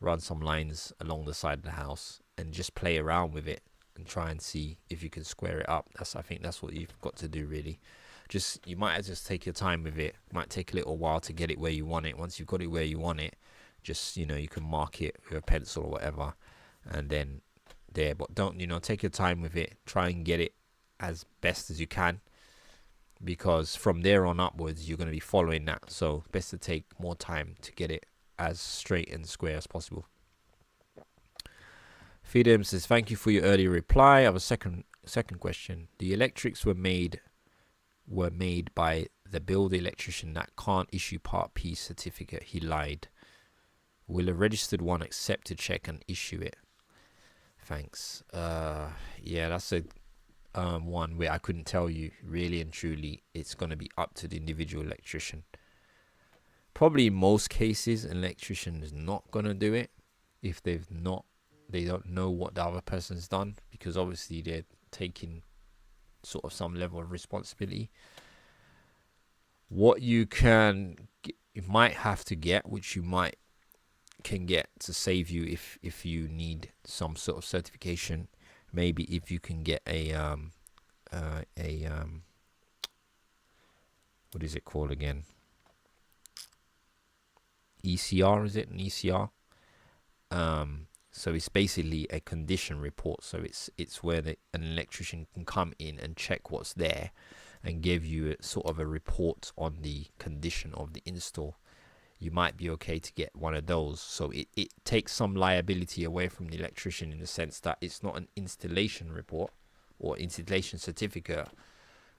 Run some lines along the side of the house. And just play around with it. And try and see if you can square it up. I think that's what you've got to do, really. You might just take your time with it. It might take a little while to get it where you want it. Once you've got it where you want it, just, you can mark it with a pencil or whatever, and then there. But don't, take your time with it. Try and get it as best as you can. because from there on upwards you're going to be following that. So best to take more time to get it as straight and square as possible. Fidem says, thank you for your early reply. I have a second question. The electrics were made by the build electrician that can't issue Part P certificate. He lied. Will a registered one accept to check and issue it? Thanks. Yeah, that's a one where I couldn't tell you. Really and truly, it's going to be up to the individual electrician. Probably in most cases, an electrician is not going to do it if they don't know what the other person's done, because obviously they're taking sort of some level of responsibility. What you might have to get, which you can get to save you if you need some sort of certification, maybe if you can get a what is it called again? ECR, is it an ECR? So it's basically a condition report. So it's where an electrician can come in and check what's there and give you sort of a report on the condition of the install. You might be okay to get one of those. So it takes some liability away from the electrician in the sense that it's not an installation report or installation certificate.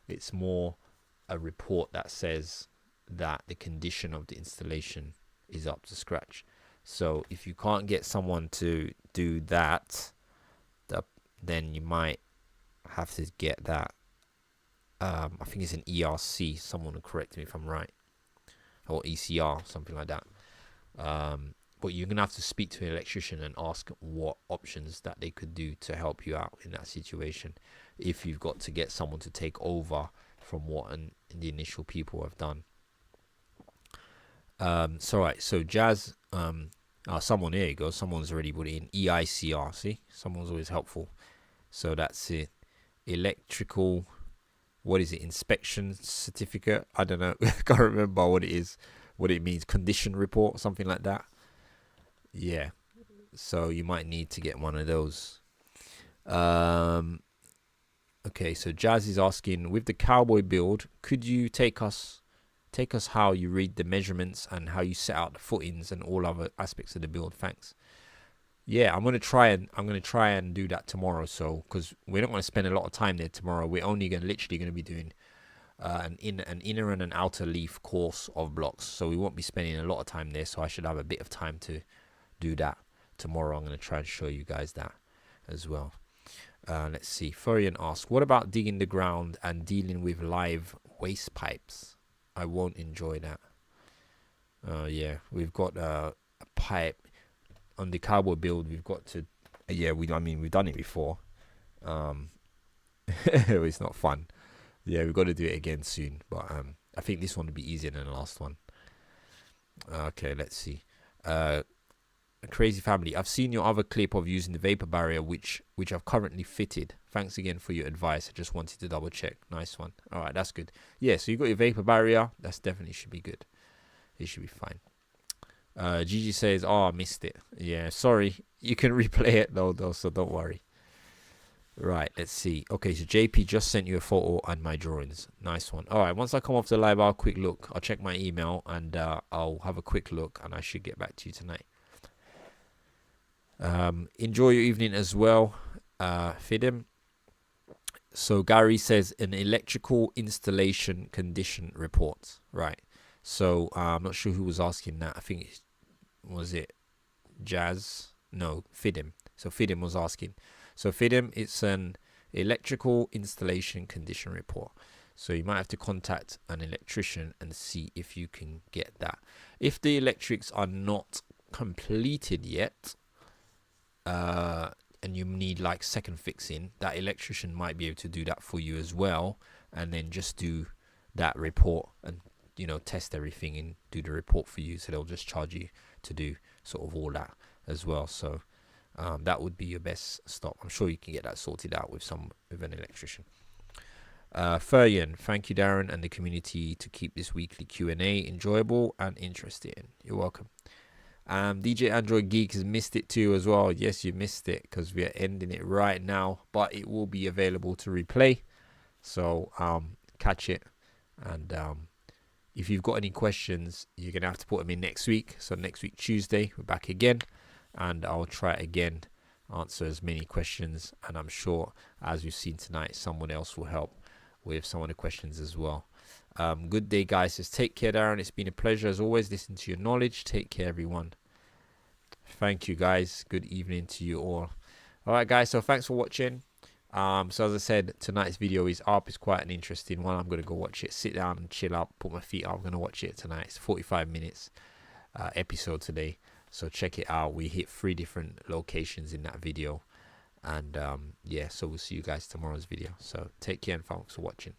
It's more a report that says that the condition of the installation is up to scratch. So if you can't get someone to do that, then you might have to get that. I think it's an ERC. Someone will correct me if I'm right. Or ECR, something like that. But you're going to have to speak to an electrician and ask what options that they could do to help you out in that situation, if you've got to get someone to take over from what the initial people have done. So right, so Jazz, someone, there you go, someone's already put it in EICR. See, someone's always helpful. So that's it. Electrical, what is it? Inspection certificate? I don't know. I can't remember what it is, what it means. Condition report, something like that. Yeah. So you might need to get one of those. Okay, so Jazz is asking, with the cowboy build, could you take us how you read the measurements and how you set out the footings and all other aspects of the build? Thanks. Yeah, I'm gonna try and do that tomorrow. So, because we're not gonna spend a lot of time there tomorrow, we're only literally gonna be doing an inner and an outer leaf course of blocks. So we won't be spending a lot of time there. So I should have a bit of time to do that tomorrow. I'm gonna try and show you guys that as well. Let's see. Furian asks, what about digging the ground and dealing with live waste pipes? I won't enjoy that. Yeah, we've got a pipe on the cowboy build. We've got to, we've done it before. It's not fun. Yeah, we've got to do it again soon. But I think this one will be easier than the last one. Okay, let's see. Crazy family, I've seen your other clip of using the vapor barrier, which I've currently fitted. Thanks again for your advice. I just wanted to double check. Nice one. All right, that's good. Yeah, so you got your vapor barrier. That's definitely should be good. It should be fine. Gigi says, I missed it. Yeah, sorry. You can replay it though, so don't worry. Right, let's see. Okay, so JP just sent you a photo and my drawings. Nice one. All right, once I come off the live, I'll quick look. I'll check my email and I'll have a quick look and I should get back to you tonight. Enjoy your evening as well, Fidim. So Gary says an electrical installation condition report. Right. So I'm not sure who was asking that. I think was it Jazz? No, Fidim. So Fidim was asking. So Fidim, it's an electrical installation condition report. So you might have to contact an electrician and see if you can get that. If the electrics are not completed yet, and you need like second fixing, that electrician might be able to do that for you as well, and then just do that report and test everything and do the report for you. So they'll just charge you to do sort of all that as well. So that would be your best stop. I'm sure you can get that sorted out with an electrician. Furian, thank you Darren and the community to keep this weekly Q&A enjoyable and interesting. You're welcome. DJ Android Geek has missed it too as well. Yes, you missed it because we are ending it right now, but it will be available to replay. So catch it And if you've got any questions, you're going to have to put them in next week. So next week, Tuesday, we're back again. And I'll try again, answer as many questions. And I'm sure, as we've seen tonight, someone else will help with some of the questions as well. Good day, guys. Just take care, Darren. It's been a pleasure as always. Listen to your knowledge. Take care, everyone. Thank you, guys. Good evening to you all. All right, guys. So thanks for watching. So as I said, tonight's video is up. It's quite an interesting one. I'm going to go watch it, sit down and chill out, put my feet up. I'm going to watch it tonight. It's 45 minutes episode today. So check it out. We hit 3 different locations in that video. And yeah, so we'll see you guys tomorrow's video. So take care and thanks for watching.